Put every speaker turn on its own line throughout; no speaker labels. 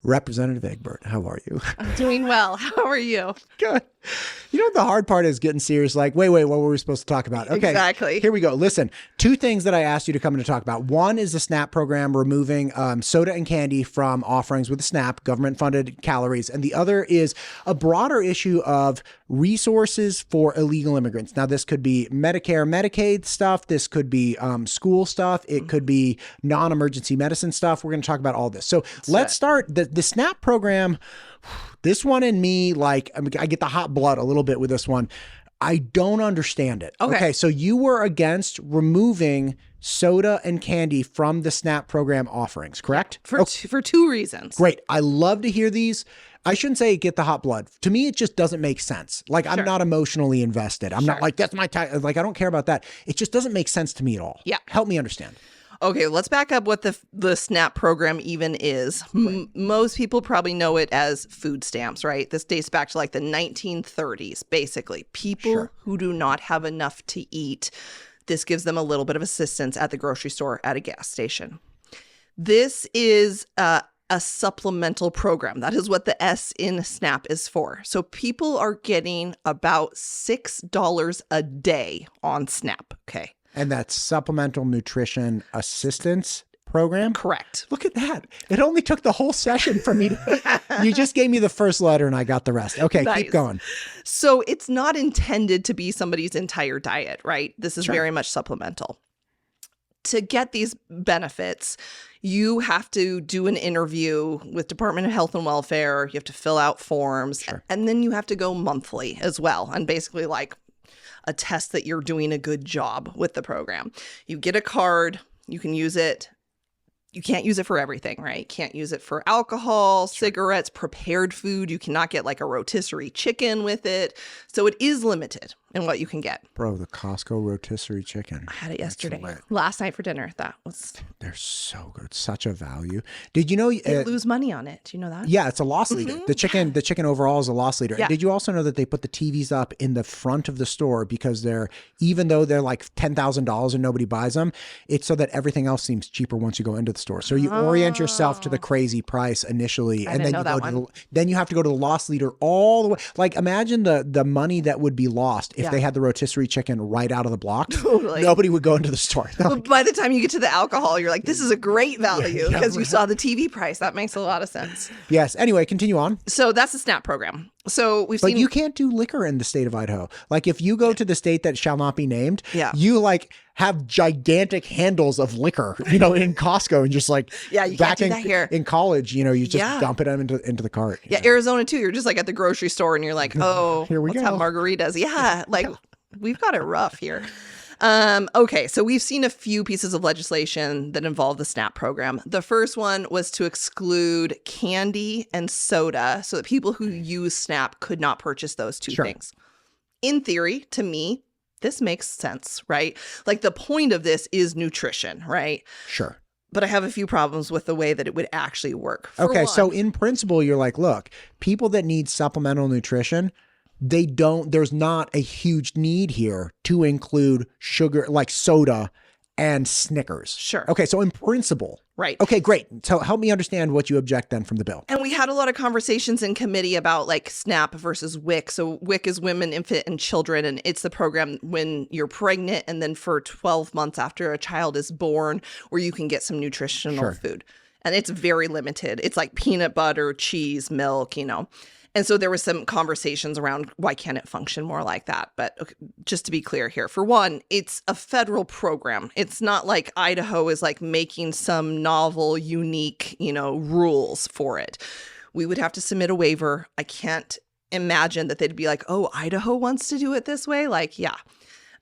Representative Egbert, how are you?
I'm doing well. How are you?
Good. You know what the hard part is getting serious? Like, wait, what were we supposed to talk about? Okay,
Exactly.
Here we go. Listen, two things that I asked you to come in to talk about. One is the SNAP program, removing soda and candy from offerings with the SNAP, government-funded calories. And the other is a broader issue of resources for illegal immigrants. Now, this could be Medicare, Medicaid stuff. This could be school stuff. It could be non-emergency medicine stuff. We're going to talk about all this. So let's start. The SNAP program, this one in me, like, I get the hot blood a little bit with this one. I don't understand it. Okay, so you were against removing soda and candy from the SNAP program offerings, correct?
For two reasons.
Great. I love to hear these. I shouldn't say get the hot blood. To me, it just doesn't make sense. Like, I'm not emotionally invested. I'm not like, that's my time. Like, I don't care about that. It just doesn't make sense to me at all.
Yeah.
Help me understand.
Okay, let's back up what the SNAP program even is. Most people probably know it as food stamps, right? This dates back to like the 1930s, basically. People who do not have enough to eat, this gives them a little bit of assistance at the grocery store, at a gas station. This is a supplemental program. That is what the S in SNAP is for. So people are getting about $6 a day on SNAP, okay?
And that's Supplemental Nutrition Assistance Program?
Correct.
Look at that. It only took the whole session for me to... You just gave me the first letter and I got the rest. Okay,
Nice.
Keep going.
So it's not intended to be somebody's entire diet, right? This is very much supplemental. To get these benefits, you have to do an interview with Department of Health and Welfare. You have to fill out forms. And then you have to go monthly as well. And basically like a test that you're doing a good job with the program. You get a card, you can use it. You can't use it for everything, right? You can't use it for alcohol, cigarettes, prepared food. You cannot get like a rotisserie chicken with it. So it is limited in what you can get.
Bro, the Costco rotisserie chicken.
I had it yesterday. Last night for dinner.
They're so good. Such a value. Did you know
they lose money on it? Do you know that?
Yeah, it's a loss leader. The chicken overall is a loss leader.
Yeah.
And did you also know that they put the TVs up in the front of the store because even though they're like $10,000 and nobody buys them, it's so that everything else seems cheaper once you go into the store. So you orient yourself to the crazy price initially, and then you have to go to the loss leader all the way. Like, imagine the money that would be lost if they had the rotisserie chicken right out of the block.
Totally.
Nobody would go into the store.
But by the time you get to the alcohol, you're like, this is a great value because you saw the TV price. That makes a lot of sense.
Yes. Anyway, continue on.
So that's the SNAP program. So
But you can't do liquor in the state of Idaho. Like, if you go to the state that shall not be named, you like have gigantic handles of liquor, in Costco, and just like
you can't do that here.
In college, you just dump it into the cart.
Yeah, Arizona too. You're just like at the grocery store and you're like, oh,
here we
let's
go.
have margaritas. Yeah, like we've got it rough here. Okay, so we've seen a few pieces of legislation that involve the SNAP program. The first one was to exclude candy and soda so that people who use SNAP could not purchase those two things. In theory, to me, this makes sense, right? Like, the point of this is nutrition, right?
Sure.
But I have a few problems with the way that it would actually work.
So in principle, you're like, look, people that need supplemental nutrition, there's not a huge need here to include sugar, like soda and Snickers.
Sure.
Okay, so in principle.
Right.
Okay, great. So help me understand what you object then from the bill.
And we had a lot of conversations in committee about like SNAP versus WIC. So WIC is Women, Infant, and Children. And it's the program when you're pregnant and then for 12 months after a child is born, where you can get some nutritional food. And it's very limited. It's like peanut butter, cheese, milk, And so there was some conversations around why can't it function more like that? But just to be clear here, for one, it's a federal program. It's not like Idaho is like making some novel, unique, rules for it. We would have to submit a waiver. I can't imagine that they'd be like, oh, Idaho wants to do it this way. Like, yeah.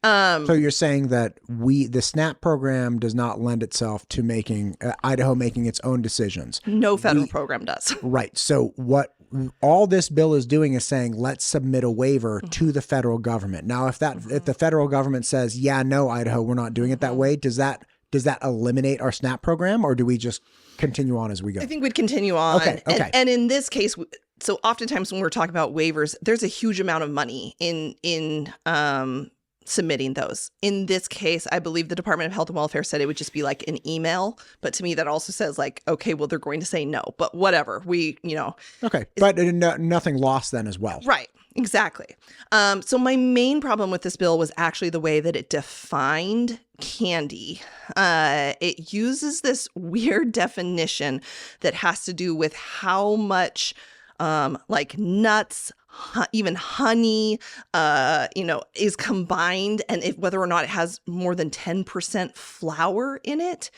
So you're saying that the SNAP program does not lend itself to making Idaho making its own decisions.
No federal program does.
Right. So what all this bill is doing is saying, let's submit a waiver to the federal government. Now, if the federal government says, yeah, no, Idaho, we're not doing it that way, does that eliminate our SNAP program, or do we just continue on as we go?
I think we'd continue on.
Okay.
And in this case, so oftentimes when we're talking about waivers, there's a huge amount of money in submitting those. In this case, I believe the Department of Health and Welfare said it would just be like an email. But to me, that also says like, okay, well, they're going to say no, but whatever.
Okay. But nothing lost then as well.
Right. Exactly. So my main problem with this bill was actually the way that it defined candy. It uses this weird definition that has to do with how much like nuts, even honey, is combined, and whether or not it has more than 10% flour in it.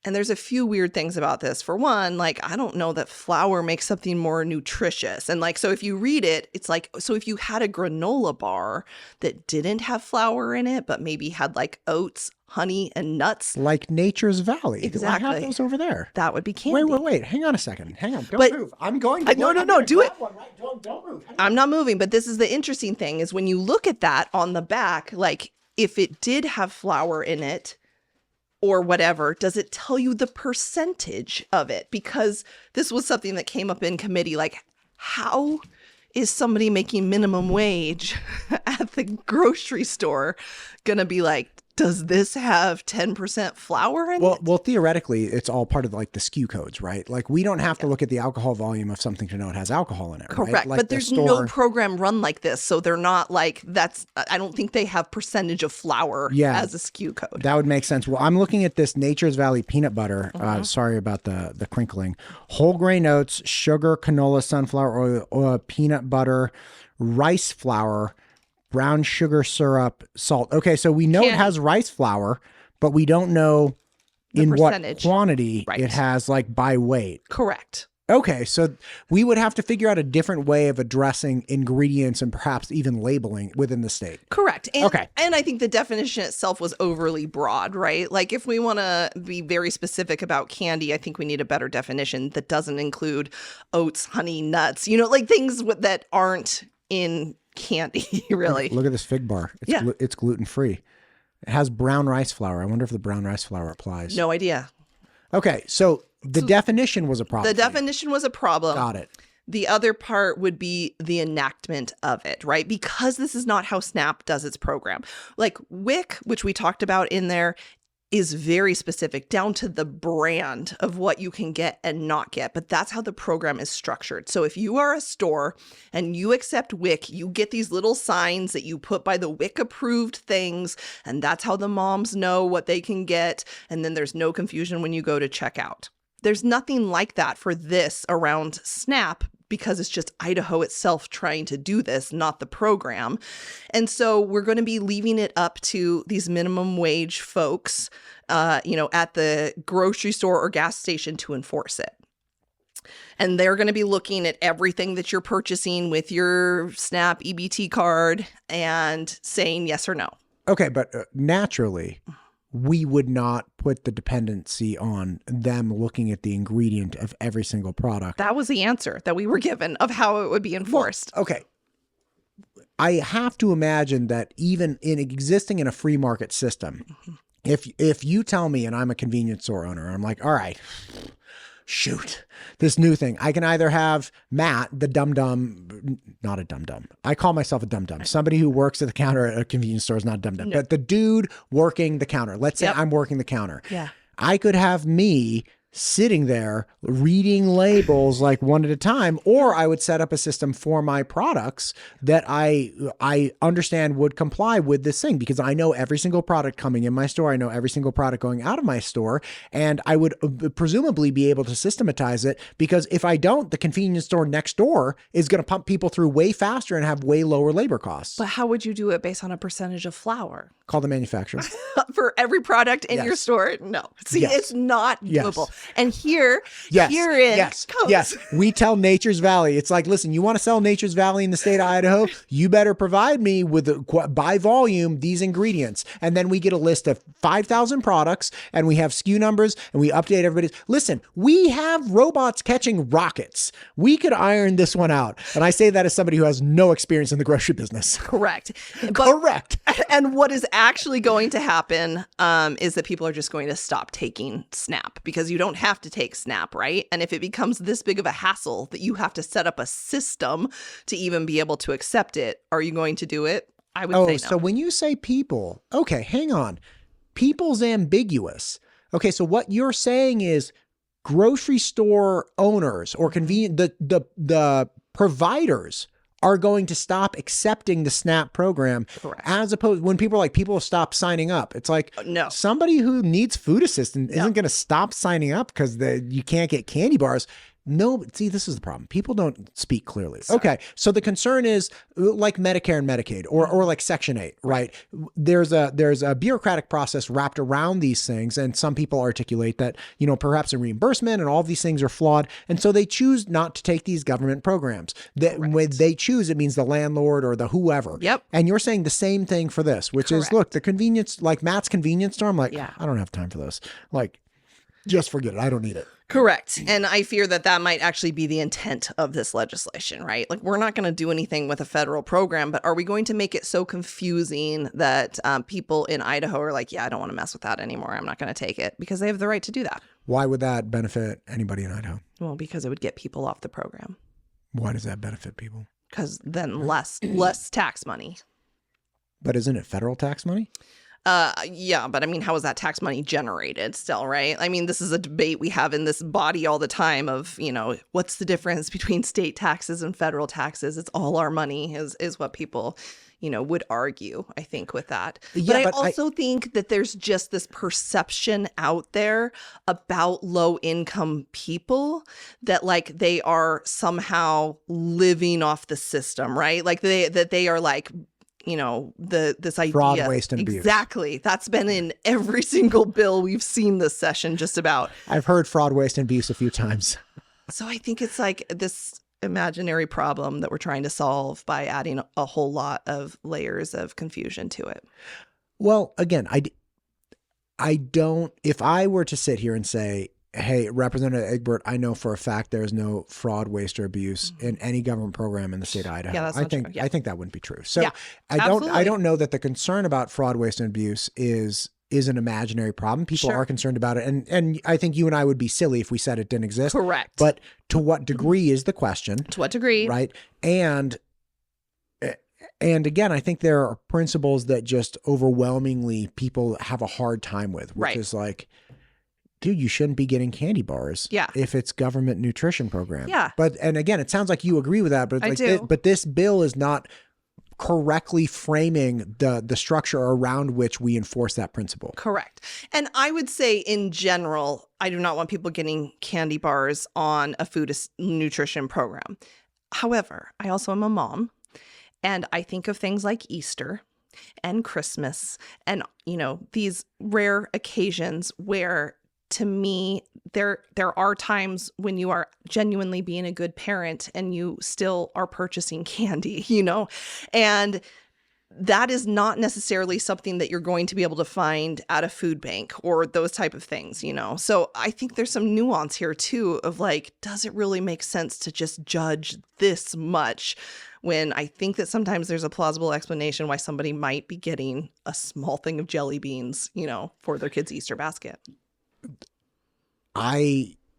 And there's a few weird things about this. For one, like, I don't know that flour makes something more nutritious. And like, so if you read it, it's like, so if you had a granola bar that didn't have flour in it, but maybe had like oats, honey, and nuts.
Like Nature's Valley.
Exactly.
I have those over there.
That would be candy.
Wait. Hang on a second. Hang on. Don't move. I'm going to.
No, do it.
One, right? Don't move.
I'm not moving. But this is the interesting thing is when you look at that on the back, like if it did have flour in it, or whatever, does it tell you the percentage of it? Because this was something that came up in committee, like how is somebody making minimum wage at the grocery store gonna be like, does this have 10% flour in it?
Well, theoretically, it's all part of like the SKU codes, right? Like we don't have to look at the alcohol volume of something to know it has alcohol in it,
Correct.
right? Like
but there's no program run like this. So they're not like, I don't think they have percentage of flour as a SKU code.
That would make sense. Well, I'm looking at this Nature's Valley peanut butter. Sorry about the crinkling. Whole grain oats, sugar, canola, sunflower oil, peanut butter, rice flour, brown sugar syrup, salt. Okay, so we know it has rice flour, but we don't know in what quantity it has, like by weight.
Correct.
Okay, so we would have to figure out a different way of addressing ingredients and perhaps even labeling within the state.
Correct. And I think the definition itself was overly broad, right? Like if we want to be very specific about candy, I think we need a better definition that doesn't include oats, honey, nuts, like things that aren't in candy, really.
Look at this fig bar. It's gluten-free. It has brown rice flour. I wonder if the brown rice flour applies.
No idea.
Okay, so the definition was a problem.
The definition was a problem.
Got it.
The other part would be the enactment of it, right? Because this is not how SNAP does its program. Like WIC, which we talked about in there, is very specific down to the brand of what you can get and not get. But that's how the program is structured. So if you are a store and you accept WIC, you get these little signs that you put by the WIC approved things. And that's how the moms know what they can get. And then there's no confusion when you go to checkout. There's nothing like that for this around SNAP, because it's just Idaho itself trying to do this, not the program. And so we're going to be leaving it up to these minimum wage folks, at the grocery store or gas station to enforce it. And they're going to be looking at everything that you're purchasing with your SNAP EBT card and saying yes or no.
Okay, but naturally, we would not put the dependency on them looking at the ingredient of every single product.
That was the answer that we were given of how it would be enforced.
Well, okay. I have to imagine that even in existing in a free market system, if you tell me, and I'm a convenience store owner, I'm like, all right, shoot, this new thing. I can either have Matt, the dum-dum, not a dum-dum. I call myself a dum-dum. Somebody who works at the counter at a convenience store is not a dum-dum. No. But the dude working the counter, let's say I'm working the counter.
Yeah.
I could have me sitting there reading labels like one at a time, or I would set up a system for my products that I understand would comply with this thing, because I know every single product coming in my store. I know every single product going out of my store, and I would presumably be able to systematize it, because if I don't, the convenience store next door is going to pump people through way faster and have way lower labor costs.
But how would you do it based on a percentage of flour?
Call the manufacturer.
For every product in your store? No. See, it's not doable. And herein comes.
We tell Nature's Valley, it's like, listen, you want to sell Nature's Valley in the state of Idaho? You better provide me with, by volume, these ingredients. And then we get a list of 5,000 products, and we have SKU numbers, and we update everybody's. Listen, we have robots catching rockets. We could iron this one out. And I say that as somebody who has no experience in the grocery business.
Correct.
Correct.
And what is actually going to happen is that people are just going to stop taking SNAP, because you don't have to take SNAP, right? And if it becomes this big of a hassle that you have to set up a system to even be able to accept it, are you going to do it? I would say no.
So when you say people, okay, hang on. People's ambiguous. Okay, so what you're saying is grocery store owners or the providers are going to stop accepting the SNAP program.
Correct.
As opposed when people are like, people stop signing up. It's like,
no,
somebody who needs food assistance isn't going to stop signing up because you can't get candy bars. No, see, this is the problem. People don't speak clearly. Sorry. Okay, so the concern is like Medicare and Medicaid or like Section 8, right? There's a bureaucratic process wrapped around these things, and some people articulate that, perhaps a reimbursement and all of these things are flawed, and so they choose not to take these government programs. That when they choose, it means the landlord or the whoever.
Yep.
And you're saying the same thing for this, which is, look, the convenience, like Matt's convenience store, I'm like, I don't have time for this. Like, just forget it. I don't need it.
Correct. And I fear that might actually be the intent of this legislation, right? Like, we're not going to do anything with a federal program, but are we going to make it so confusing that people in Idaho are like, I don't want to mess with that anymore. I'm not going to take it, because they have the right to do that.
Why would that benefit anybody in Idaho?
Well, because it would get people off the program.
Why does that benefit people?
Because then less tax money.
But isn't it federal tax money?
Yeah, but I mean, how is that tax money generated still, right? I mean, this is a debate we have in this body all the time of, what's the difference between state taxes and federal taxes? It's all our money is what people, would argue, I think, with that.
Yeah,
but I also think that there's just this perception out there about low income people that like they are somehow living off the system, right? Like they are like, this idea.
Fraud, waste, and abuse.
Exactly. That's been in every single bill we've seen this session, just about.
I've heard fraud, waste, and abuse a few times.
So I think it's like this imaginary problem that we're trying to solve by adding a whole lot of layers of confusion to it.
Well, again, I don't, if I were to sit here and say, hey, Representative Egbert, I know for a fact there is no fraud, waste, or abuse in any government program in the state of Idaho.
Yeah, that's not true. Yeah.
I think that wouldn't be true. So I
absolutely.
don't know that the concern about fraud, waste, and abuse is an imaginary problem. People are concerned about it. And I think you and I would be silly if we said it didn't exist.
Correct.
But to what degree is the question?
To what degree?
Right. And again, I think there are principles that just overwhelmingly people have a hard time with, which is like, dude, you shouldn't be getting candy bars if it's government nutrition program.
Yeah.
And again, it sounds like you agree with that, but
I do.
But this bill is not correctly framing the structure around which we enforce that principle.
Correct. And I would say in general, I do not want people getting candy bars on a food nutrition program. However, I also am a mom, and I think of things like Easter and Christmas and, these rare occasions where, to me, there are times when you are genuinely being a good parent and you still are purchasing candy, and that is not necessarily something that you're going to be able to find at a food bank or those type of things, So I think there's some nuance here too of like, does it really make sense to just judge this much when I think that sometimes there's a plausible explanation why somebody might be getting a small thing of jelly beans, for their kid's Easter basket.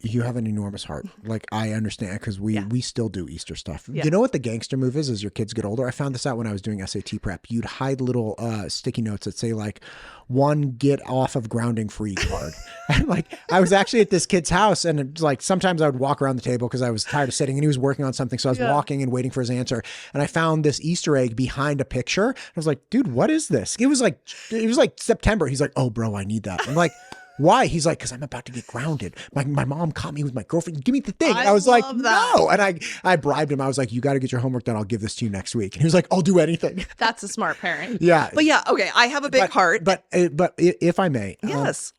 You have an enormous heart. Like, I understand, because we still do Easter stuff.
Yeah.
You know what the gangster move is as your kids get older? I found this out when I was doing SAT prep. You'd hide little sticky notes that say like, one get off of grounding free card. And like, I was actually at this kid's house, and it was like, sometimes I would walk around the table because I was tired of sitting, and he was working on something. So I was walking and waiting for his answer. And I found this Easter egg behind a picture. I was like, dude, what is this? It was like September. He's like, oh bro, I need that. I'm like, why? He's like, because I'm about to get grounded. My mom caught me with my girlfriend. Give me the thing. I was like,
that.
No. And I bribed him. I was like, you got to get your homework done. I'll give this to you next week. And he was like, I'll do anything.
That's a smart parent.
Yeah.
But yeah, okay. I have a big heart.
But if I may.
Yes.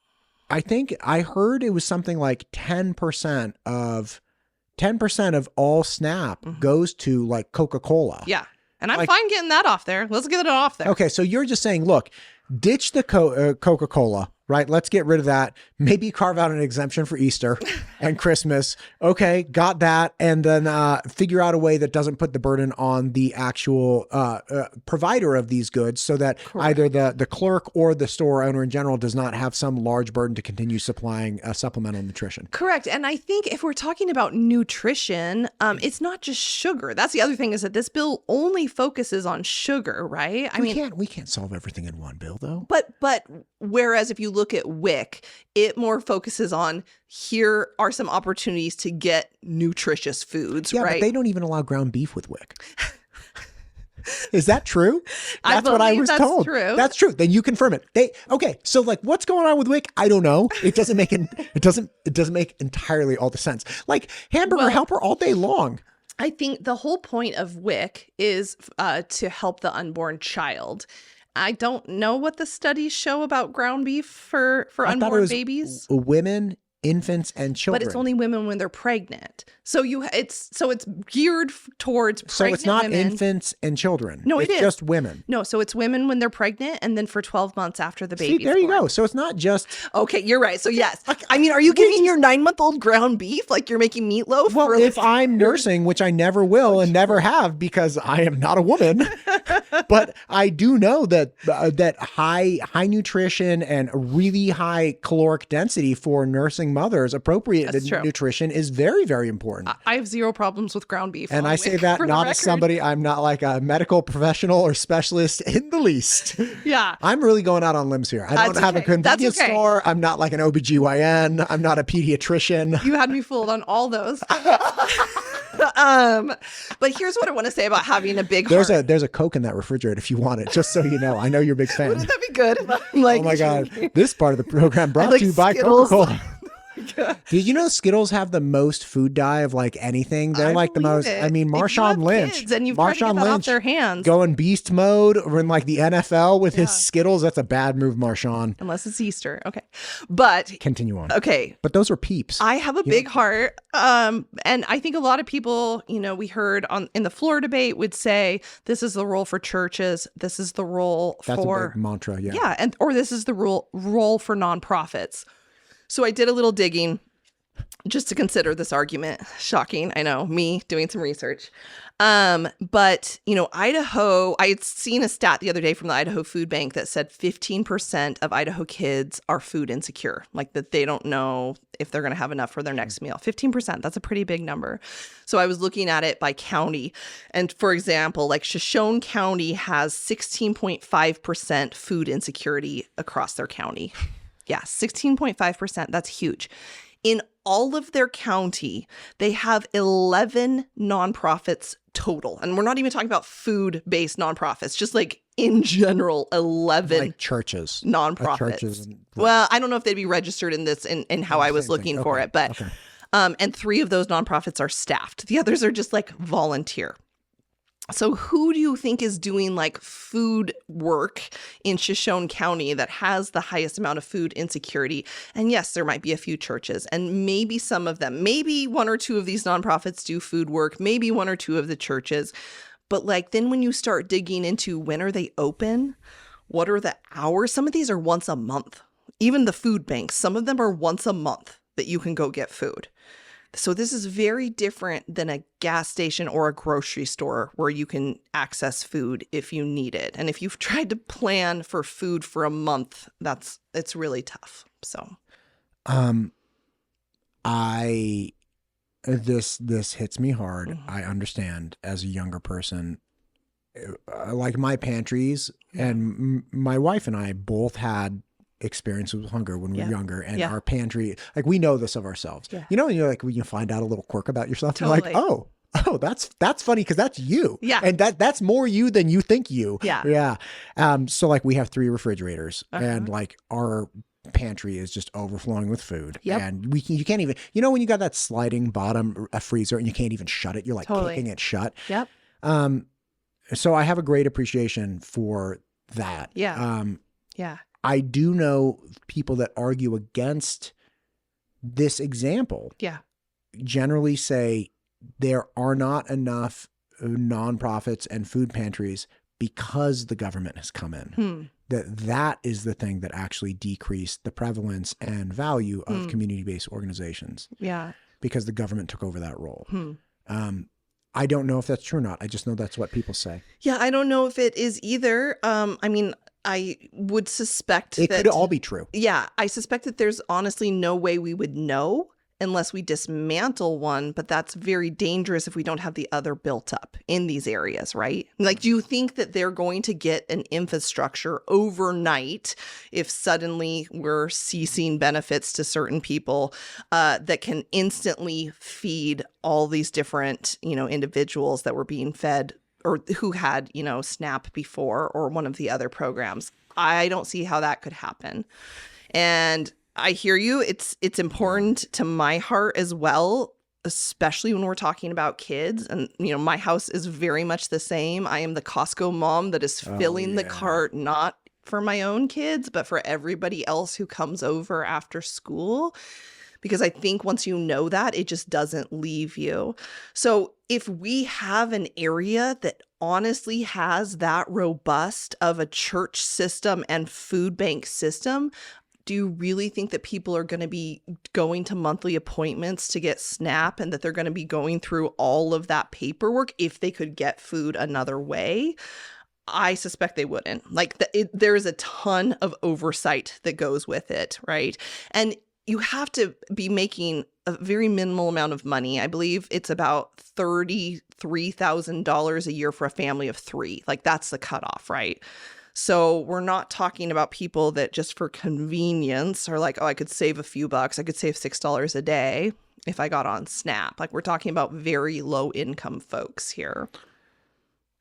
I think I heard it was something like 10% of all SNAP goes to like Coca-Cola.
Yeah. And I'm fine getting that off there. Let's get it off there.
Okay. So you're just saying, look, ditch the Coca-Cola. right? Let's get rid of that. Maybe carve out an exemption for Easter and Christmas. Okay, got that. And then figure out a way that doesn't put the burden on the actual provider of these goods, so that either the clerk or the store owner in general does not have some large burden to continue supplying supplemental nutrition.
Correct. And I think if we're talking about nutrition, it's not just sugar. That's the other thing, is that this bill only focuses on sugar, right?
We can't solve everything in one bill, though.
But whereas if you look at WIC, it more focuses on, here are some opportunities to get nutritious foods,
yeah,
right?
But they don't even allow ground beef with WIC. Is that true? That's what I was told.
True.
That's true. Then you confirm it. Okay. So like, what's going on with WIC? I don't know. It doesn't make entirely all the sense. Like hamburger helper all day long.
I think the whole point of WIC is to help the unborn child. I don't know what the studies show about ground beef for unborn babies.
Women, infants, and children.
But it's only women when they're pregnant. So it's geared towards pregnant
So it's not
women.
Infants and children.
No,
it's
it is
just women.
No, so it's women when they're pregnant, and then for 12 months after the baby.
See, there you go. So it's not just.
Okay, you're right. So yes, I mean, are you giving your 9-month-old ground beef like you're making meatloaf?
Well, if I'm nursing, which I never will and never have because I am not a woman, but I do know that that high nutrition and really high caloric density for nursing mothers, appropriate nutrition, is very, very important.
I have zero problems with ground beef.
And I say that not as somebody, I'm not like a medical professional or specialist in the least.
Yeah.
I'm really going out on limbs here. I don't have a convenience store. I'm not like an OBGYN. I'm not a pediatrician.
You had me fooled on all those. But here's what I want to say about having a big heart.
There's a Coke in that refrigerator if you want it, just so you know. I know you're a big fan.
Wouldn't that be good? Like,
oh my God. This part of the program brought to you by Coca-Cola. Did you know Skittles have the most food dye of like anything? They're like the most. I mean, Marshawn Lynch.
And you've tried to get that off their hands.
Going beast mode or in like the NFL with his Skittles. That's a bad move, Marshawn.
Unless it's Easter. Okay. But
continue on.
Okay.
But those are Peeps.
I have a big heart. And I think a lot of people, we heard in the floor debate would say, this is the role for churches. This is the role
That's
for
a big mantra. Yeah.
Yeah. Or this is the role for nonprofits. So I did a little digging just to consider this argument. Shocking. I know, me doing some research. But, Idaho, I had seen a stat the other day from the Idaho Food Bank that said 15% of Idaho kids are food insecure, like that they don't know if they're going to have enough for their next meal. 15%, that's a pretty big number. So I was looking at it by county. And for example, like Shoshone County has 16.5% food insecurity across their county. Yeah, 16.5%. That's huge. In all of their county, they have 11 nonprofits total. And we're not even talking about food-based nonprofits, just like in general, 11
like churches.
Nonprofits. Well, I don't know if they'd be registered in this in how I was looking for it, but and 3 of those nonprofits are staffed. The others are just like volunteer. So who do you think is doing like food work in Shoshone County that has the highest amount of food insecurity? And yes, there might be a few churches, and maybe some of them, maybe 1 or 2 of these nonprofits do food work, maybe 1 or 2 of the churches. But like, then when you start digging into when are they open? What are the hours? Some of these are once a month. Even the food banks, some of them are once a month that you can go get food. So this is very different than a gas station or a grocery store where you can access food if you need it. And if you've tried to plan for food for a month, it's really tough. So,
this hits me hard. Mm-hmm. I understand as a younger person, like my pantries, and my wife and I both had experience with hunger when we were younger, and our pantry, like we know this of ourselves. And you're like, when you find out a little quirk about yourself, you're like, oh, that's funny because that's you. And that's more you than you think you. So like we have 3 refrigerators, and like our pantry is just overflowing with food. And you can't even, when you got that sliding bottom freezer and you can't even shut it, you're like kicking it shut. So I have a great appreciation for that. I do know people that argue against this example. Generally say there are not enough nonprofits and food pantries because the government has come in. that is the thing that actually decreased the prevalence and value of community-based organizations.
Yeah.
Because the government took over that role. I don't know if that's true or not. I just know that's what people say.
Yeah, I don't know if it is either. I mean, I would suspect
it
that
could all be true.
Yeah, I suspect that there's honestly no way we would know unless we dismantle one, but that's very dangerous if we don't have the other built up in these areas, right? Like, do you think that they're going to get an infrastructure overnight if suddenly we're ceasing benefits to certain people that can instantly feed all these different, individuals that were being fed or who had, SNAP before or one of the other programs? I don't see how that could happen. And I hear you. It's important to my heart as well, especially when we're talking about kids. And, my house is very much the same. I am the Costco mom that is filling the cart, not for my own kids, but for everybody else who comes over after school. Because I think once you know that, it just doesn't leave you. So if we have an area that honestly has that robust of a church system and food bank system, do you really think that people are going to be going to monthly appointments to get SNAP and that they're going to be going through all of that paperwork if they could get food another way? I suspect they wouldn't. There is a ton of oversight that goes with it, right? And you have to be making a very minimal amount of money. I believe it's about $33,000 a year for a family of 3. That's the cutoff, right? So we're not talking about people that just for convenience are like, oh, I could save a few bucks. I could save $6 a day if I got on SNAP. We're talking about very low income folks here.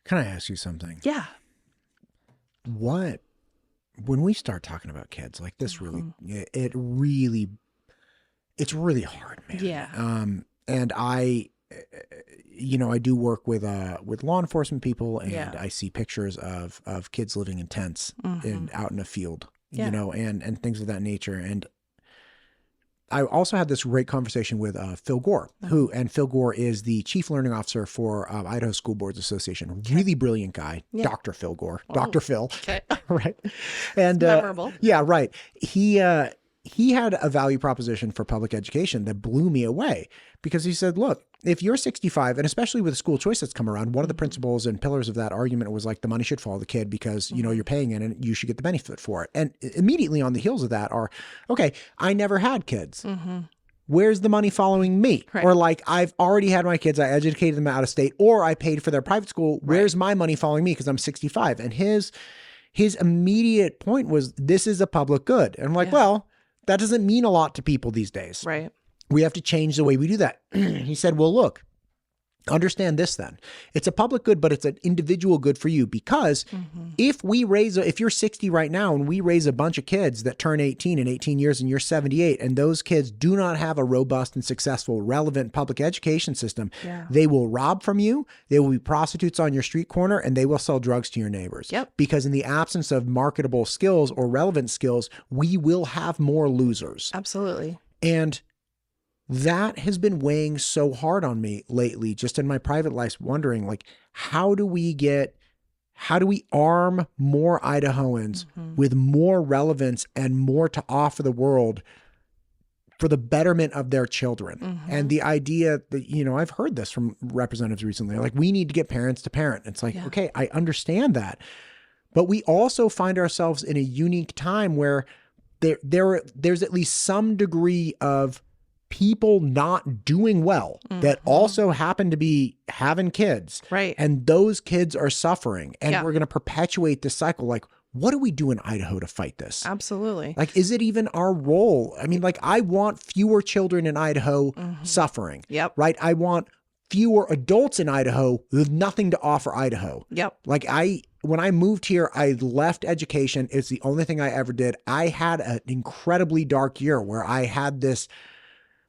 Can I ask you something?
Yeah.
When we start talking about kids like this, it's really hard, man.
Yeah.
And I do work with law enforcement people, and I see pictures of kids living in tents out in a field, and things of that nature. And I also had this great conversation with Phil Gore, Phil Gore is the chief learning officer for Idaho School Boards Association. Really brilliant guy, Dr. Phil Gore, Dr. Phil, right? And
memorable.
Yeah, right. He had a value proposition for public education that blew me away, because he said, look, if you're 65, and especially with the school choice that's come around, one of the principles and pillars of that argument was the money should follow the kid because, you're paying it and you should get the benefit for it. And immediately on the heels of that are, okay, I never had kids. Where's the money following me? Right. Or I've already had my kids, I educated them out of state, or I paid for their private school. Where's my money following me because I'm 65? And his immediate point was, this is a public good. And I'm well, that doesn't mean a lot to people these days. Right. We have to change the way we do that. He said, well, look, understand this then. It's a public good, but it's an individual good for you, because if you're 60 right now and we raise a bunch of kids that turn 18 in 18 years and you're 78, and those kids do not have a robust and successful, relevant public education system, they will rob from you, they will be prostitutes on your street corner, and they will sell drugs to your neighbors. Because in the absence of marketable skills or relevant skills, we will have more losers.
Absolutely.
And that has been weighing so hard on me lately, just in my private life, wondering how do we arm more Idahoans with more relevance and more to offer the world for the betterment of their children? And the idea that, I've heard this from representatives recently, we need to get parents to parent. It's okay, I understand that. But we also find ourselves in a unique time where there's at least some degree of people not doing well that also happen to be having kids. Right. And those kids are suffering. And we're going to perpetuate this cycle. What do we do in Idaho to fight this?
Absolutely.
Is it even our role? I mean, I want fewer children in Idaho suffering. Yep. Right. I want fewer adults in Idaho with nothing to offer Idaho. Yep. When I moved here, I left education. It's the only thing I ever did. I had an incredibly dark year where I had this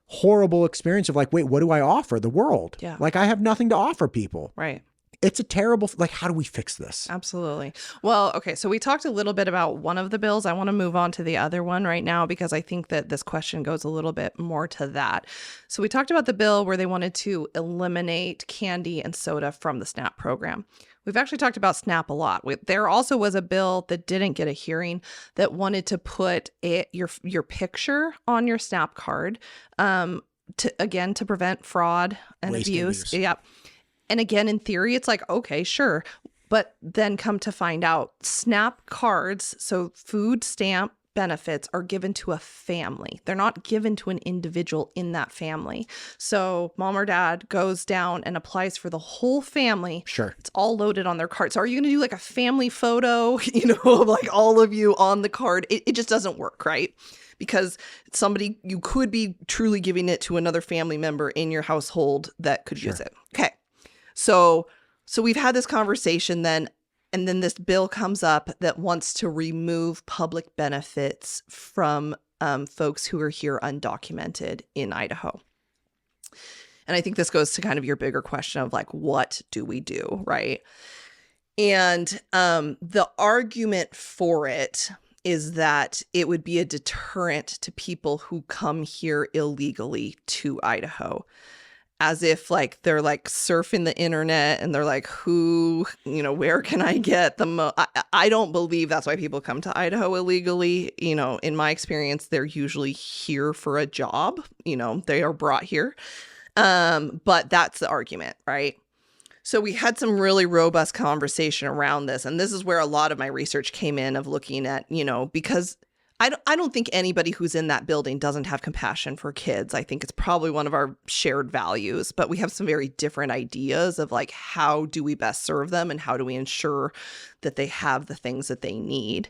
horrible experience of wait, what do I offer the world? Yeah. I have nothing to offer people. Right. It's a terrible, how do we fix this?
Absolutely. Well, okay. So we talked a little bit about one of the bills. I want to move on to the other one right now, because I think that this question goes a little bit more to that. So we talked about the bill where they wanted to eliminate candy and soda from the SNAP program. We've actually talked about SNAP a lot. There also was a bill that didn't get a hearing that wanted to put your picture on your SNAP card, to prevent fraud and abuse. Yep. And again, in theory, it's like, okay, sure. But then come to find out, SNAP cards, so food stamp benefits, are given to a family. They're not given to an individual in that family. So mom or dad goes down and applies for the whole family.
Sure.
It's all loaded on their card. So are you going to do like a family photo, of like all of you on the card? It just doesn't work, right? Because you could be truly giving it to another family member in your household that could use it. Okay. So we've had this conversation then, and then this bill comes up that wants to remove public benefits from folks who are here undocumented in Idaho. And I think this goes to kind of your bigger question of like, what do we do, right? And the argument for it is that it would be a deterrent to people who come here illegally to Idaho. As if like they're like surfing the internet and they're like, where can I get the most? I don't believe that's why people come to Idaho illegally. In my experience, they're usually here for a job. They are brought here. But that's the argument, right? So we had some really robust conversation around this. And this is where a lot of my research came in of looking at, because I don't think anybody who's in that building doesn't have compassion for kids. I think it's probably one of our shared values, but we have some very different ideas of like, how do we best serve them and how do we ensure that they have the things that they need?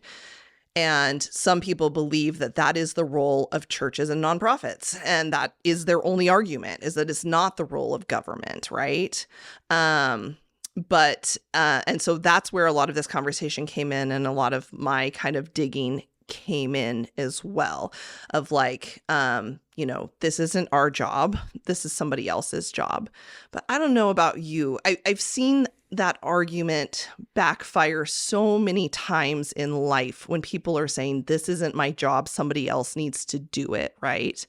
And some people believe that that is the role of churches and nonprofits. And that is their only argument, is that it's not the role of government, right? And so that's where a lot of this conversation came in, and a lot of my kind of digging came in as well, of like, this isn't our job. This is somebody else's job. But I don't know about you. I've seen that argument backfire so many times in life when people are saying, this isn't my job, somebody else needs to do it, right?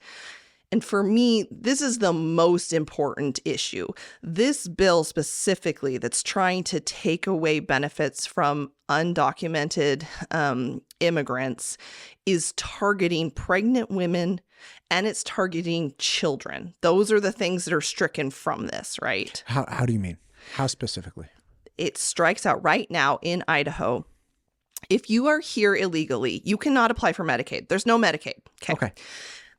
And for me, this is the most important issue. This bill specifically that's trying to take away benefits from undocumented immigrants is targeting pregnant women, and it's targeting children. Those are the things that are stricken from this, right?
How do you mean? How specifically?
It strikes out right now in Idaho. If you are here illegally, you cannot apply for Medicaid. There's no Medicaid. Okay.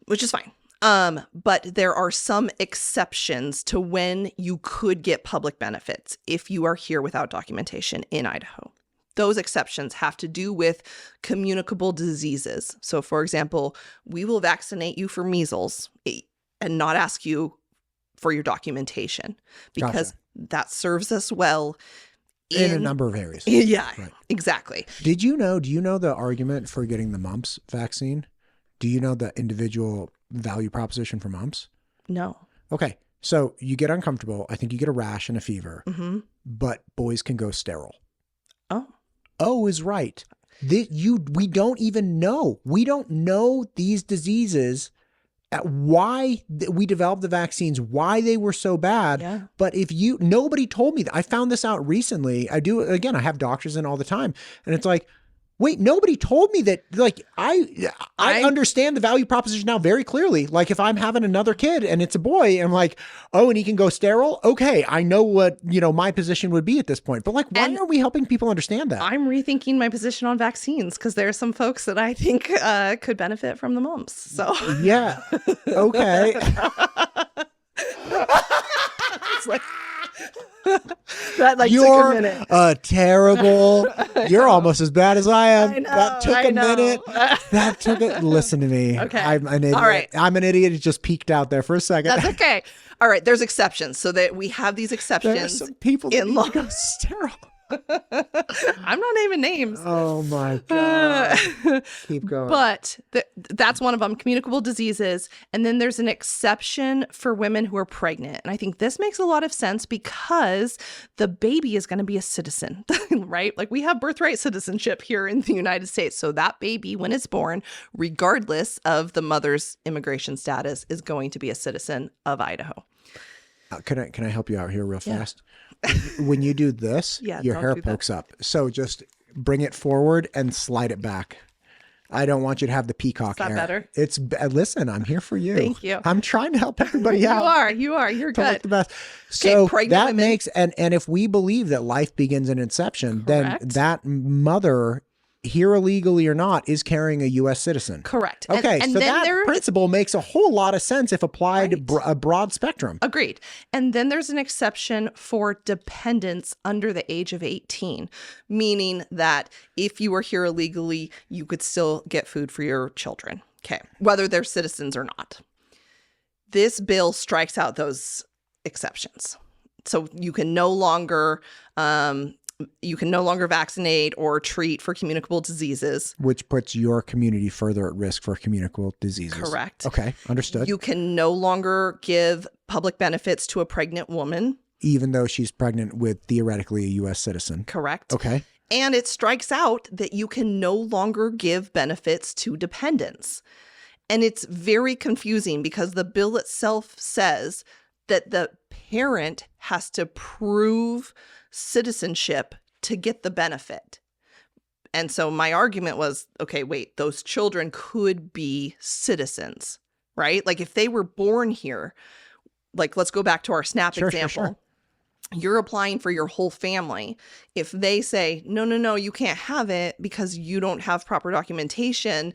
Which is fine. But there are some exceptions to when you could get public benefits if you are here without documentation in Idaho. Those exceptions have to do with communicable diseases. So, for example, we will vaccinate you for measles and not ask you for your documentation because that serves us well
in a number of areas.
Yeah,
right.
Exactly.
Do you know the argument for getting the mumps vaccine? Do you know the individual value proposition for mumps?
No.
Okay. So you get uncomfortable. I think you get a rash and a fever, but boys can go sterile. Oh is right. We don't even know. We don't know these diseases, why we developed the vaccines, why they were so bad.
Yeah.
But nobody told me that. I found this out recently. I have doctors in all the time, and it's like, wait, nobody told me that. Like, I understand the value proposition now very clearly. Like, if I'm having another kid and it's a boy, I'm like, oh, and he can go sterile. Okay, I know what my position would be at this point. But like, why aren't we helping people understand that?
I'm rethinking my position on vaccines because there are some folks that I think could benefit from the mumps. So
yeah, okay.
It's like. That
you're
took a minute.
Terrible. You're almost as bad as I am.
I know,
that took a minute. That took it. Listen to me.
Okay.
I'm an idiot.
All right.
I'm an idiot. It just peeked out there for a second.
That's okay. All right. There's exceptions. So that we have these exceptions.
There are some people that need to go sterile.
I'm not naming names.
Oh my God. Keep going.
But that's one of them, communicable diseases. And then there's an exception for women who are pregnant. And I think this makes a lot of sense because the baby is going to be a citizen, right? Like we have birthright citizenship here in the United States. So that baby, when it's born, regardless of the mother's immigration status, is going to be a citizen of Idaho.
Can I help you out here real fast? when you do this,
Yeah,
your
don't
hair
do that.
pokes up. So just bring it forward and slide it back. I don't want you to have the peacock
that
hair.
better?
It's listen, I'm here for you.
Thank you.
I'm trying to help everybody out.
You are. You're
To look
good.
the best. So
pregnant
that
women.
makes and if we believe that life begins in inception, then
Correct.
that mother, here illegally or not, is carrying a U.S. citizen.
Correct.
Okay,
and
so
then
that principle makes a whole lot of sense if applied
Right.
a broad spectrum.
Agreed. And then there's an exception for dependents under the age of 18, meaning that if you were here illegally, you could still get food for your children. Okay. Whether they're citizens or not. This bill strikes out those exceptions. So you can no longer vaccinate or treat for communicable diseases.
Which puts your community further at risk for communicable diseases.
Correct.
Okay, understood.
You can no longer give public benefits to a pregnant woman.
Even though she's pregnant with theoretically a U.S. citizen.
Correct.
Okay.
And it strikes out that you can no longer give benefits to dependents. And it's very confusing because the bill itself says that the parent has to prove citizenship to get the benefit. And so my argument was, okay, wait, those children could be citizens, right? Like if they were born here, like let's go back to our SNAP example.
Sure.
You're applying for your whole family. If they say, no, you can't have it because you don't have proper documentation,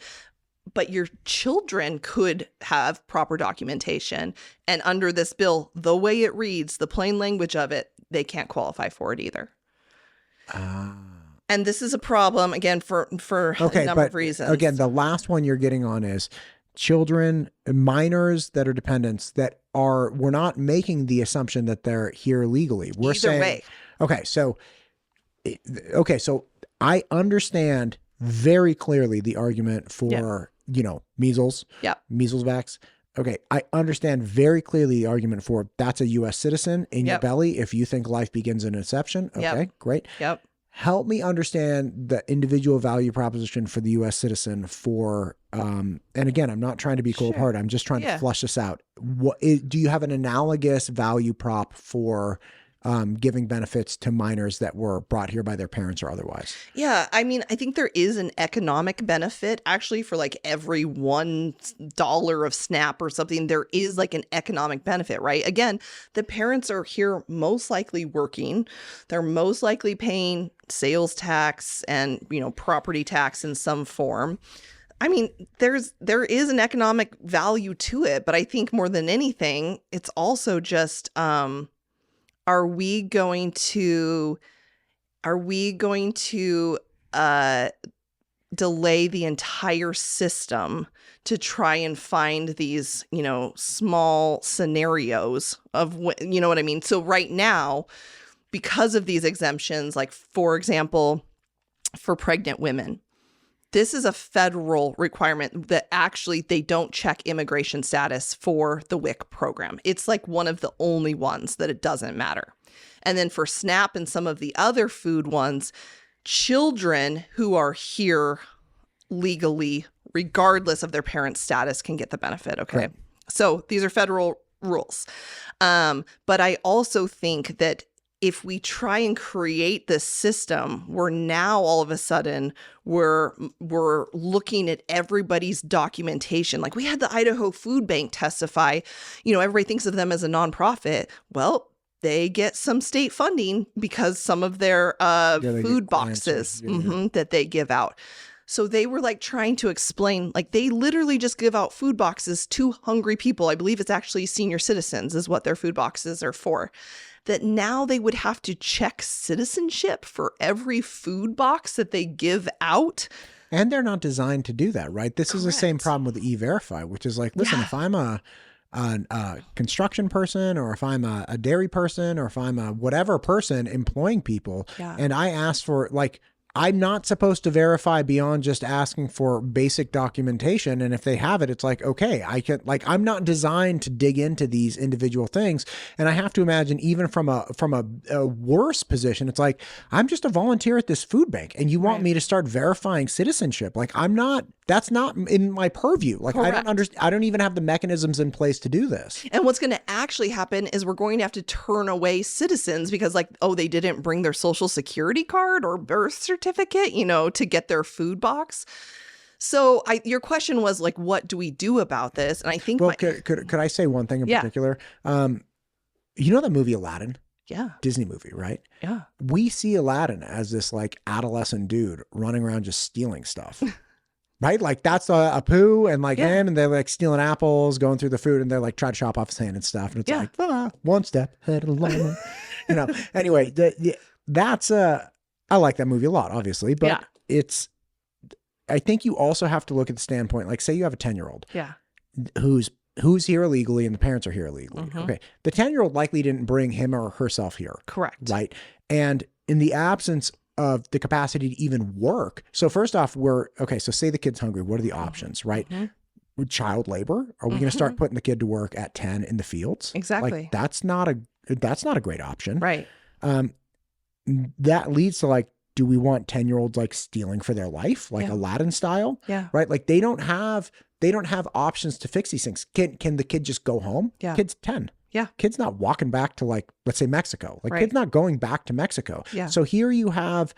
but your children could have proper documentation. And under this bill, the way it reads, the plain language of it, they can't qualify for it either. And this is a problem, again, for a number of reasons.
Again, the last one you're getting on is children, minors that are dependents we're not making the assumption that they're here legally. We're saying,
way.
Okay, so I understand very clearly the argument for, measles, measles vax. Okay, I understand very clearly the argument for that's a U.S. citizen in your belly if you think life begins in inception. Okay, great.
Yep.
Help me understand the individual value proposition for the U.S. citizen for, and again, I'm not trying to be cold-hearted. I'm just trying to flush this out. Do you have an analogous value prop for giving benefits to minors that were brought here by their parents or otherwise?
Yeah, I mean, I think there is an economic benefit actually for like every $1 of SNAP or something. There is like an economic benefit, right? Again, the parents are here most likely working. They're most likely paying sales tax and, property tax in some form. I mean, there is an economic value to it, but I think more than anything, it's also just, are we going to delay the entire system to try and find these, small scenarios of what, you know what I mean? So right now, because of these exemptions, like for example, for pregnant women, this is a federal requirement that actually they don't check immigration status for the WIC program. It's like one of the only ones that it doesn't matter. And then for SNAP and some of the other food ones, children who are here legally, regardless of their parents' status, can get the benefit. Okay. Right. So these are federal rules. But I also think that if we try and create this system where now all of a sudden we're looking at everybody's documentation, like we had the Idaho Food Bank testify, everybody thinks of them as a nonprofit. Well, they get some state funding because some of their food boxes that they give out. So they were like trying to explain, like they literally just give out food boxes to hungry people. I believe it's actually senior citizens is what their food boxes are for. That now they would have to check citizenship for every food box that they give out.
And they're not designed to do that, right? This is the same problem with E-Verify, which is like, listen, if I'm a construction person, or if I'm a dairy person, or if I'm a whatever person employing people, and I ask for, like, I'm not supposed to verify beyond just asking for basic documentation. And if they have it, it's like, okay, I can, like, I'm not designed to dig into these individual things. And I have to imagine even from a worse position, it's like, I'm just a volunteer at this food bank and you want me to start verifying citizenship. Like that's not in my purview. Like I don't even have the mechanisms in place to do this.
And what's going to actually happen is we're going to have to turn away citizens because like, oh, they didn't bring their social security card or birth certificate, you know, to get their food box. So your question was like, what do we do about this? And I think,
well, could I say one thing in particular? You know that movie Aladdin?
Yeah.
Disney movie, right?
Yeah.
We see Aladdin as this like adolescent dude running around just stealing stuff. Right? Like that's Apu and like him, and they're like stealing apples, going through the food, and they're like try to chop off his hand and stuff. And it's like, one step ahead of the line. You know, anyway, that's I like that movie a lot, obviously, but I think you also have to look at the standpoint, like say you have a 10-year-old who's here illegally and the parents are here illegally. Okay. The 10-year-old likely didn't bring him or herself here. Correct. Right. And in the absence of the capacity to even work. So first off, so say the kid's hungry. What are the options, right? Child labor. Are we going to start putting the kid to work at 10 in the fields? Exactly. Like that's not a great option. Right. That leads to like, do we want 10-year-olds like stealing for their life, like Aladdin style? Yeah. Right. Like they don't have options to fix these things. Can the kid just go home? Yeah. Kid's 10. Yeah. Kid's not walking back to like, let's say Mexico. Like kid's not going back to Mexico. Yeah. So here you have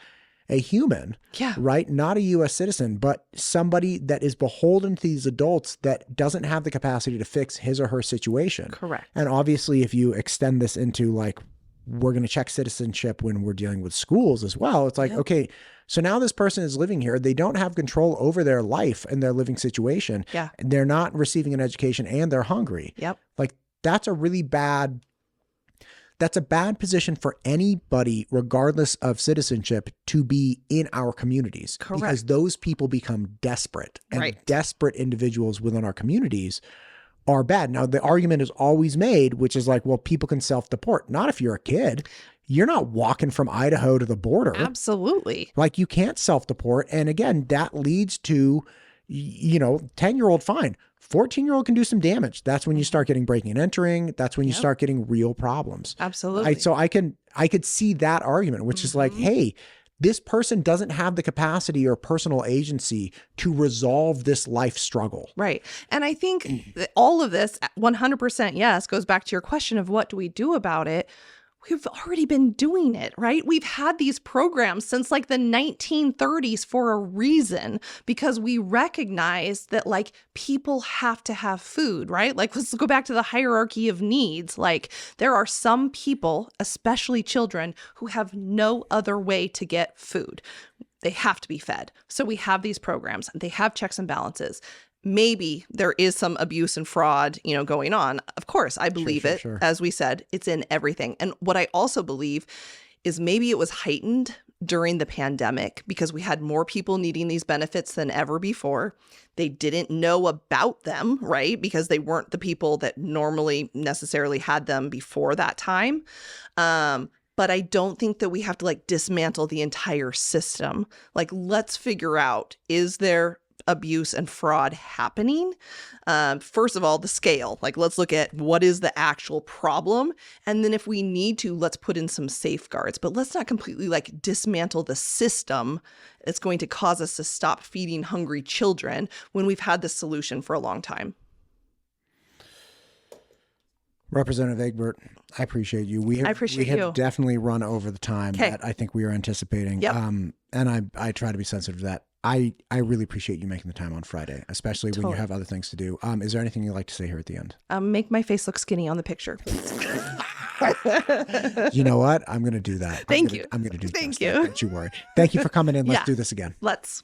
a human, right? Not a U.S. citizen, but somebody that is beholden to these adults that doesn't have the capacity to fix his or her situation. Correct. And obviously if you extend this into like, we're going to check citizenship when we're dealing with schools as well. It's like, okay, so now this person is living here. They don't have control over their life and their living situation. Yeah. They're not receiving an education and they're hungry. Yep. Like that's a bad position for anybody, regardless of citizenship, to be in our communities. Correct. Because those people become desperate, and desperate individuals within our communities are bad. Now, the argument is always made, which is like, well, people can self-deport. Not if you're a kid. You're not walking from Idaho to the border. Absolutely. Like you can't self-deport. And again, that leads to, 10-year-old fine. 14-year-old can do some damage. That's when you start getting breaking and entering. That's when you start getting real problems. Absolutely. So I could see that argument, which is like, hey, this person doesn't have the capacity or personal agency to resolve this life struggle. Right. And I think that all of this, 100% yes, goes back to your question of what do we do about it? We've already been doing it, right? We've had these programs since like the 1930s for a reason, because we recognize that like people have to have food, right? Like let's go back to the hierarchy of needs. Like there are some people, especially children, who have no other way to get food. They have to be fed. So we have these programs. They have checks and balances. Maybe there is some abuse and fraud, going on. Of course, I believe it. Sure. As we said, it's in everything. And what I also believe is maybe it was heightened during the pandemic because we had more people needing these benefits than ever before. They didn't know about them, right? Because they weren't the people that normally necessarily had them before that time. But I don't think that we have to like dismantle the entire system. Like, let's figure out, is there abuse and fraud happening? First of all, the scale. Like, let's look at what is the actual problem. And then if we need to, let's put in some safeguards. But let's not completely like dismantle the system that's going to cause us to stop feeding hungry children when we've had this solution for a long time. Representative Egbert, I appreciate you. We have definitely run over the time that I think we are anticipating. Yep. And I try to be sensitive to that. I really appreciate you making the time on Friday, especially when you have other things to do. Is there anything you'd like to say here at the end?
Make my face look skinny on the picture, please.
You know what? I'm going to do that.
Thank you.
I'm going to do that.
Thank you.
Don't you worry. Thank you for coming in. Let's do this again.
Let's.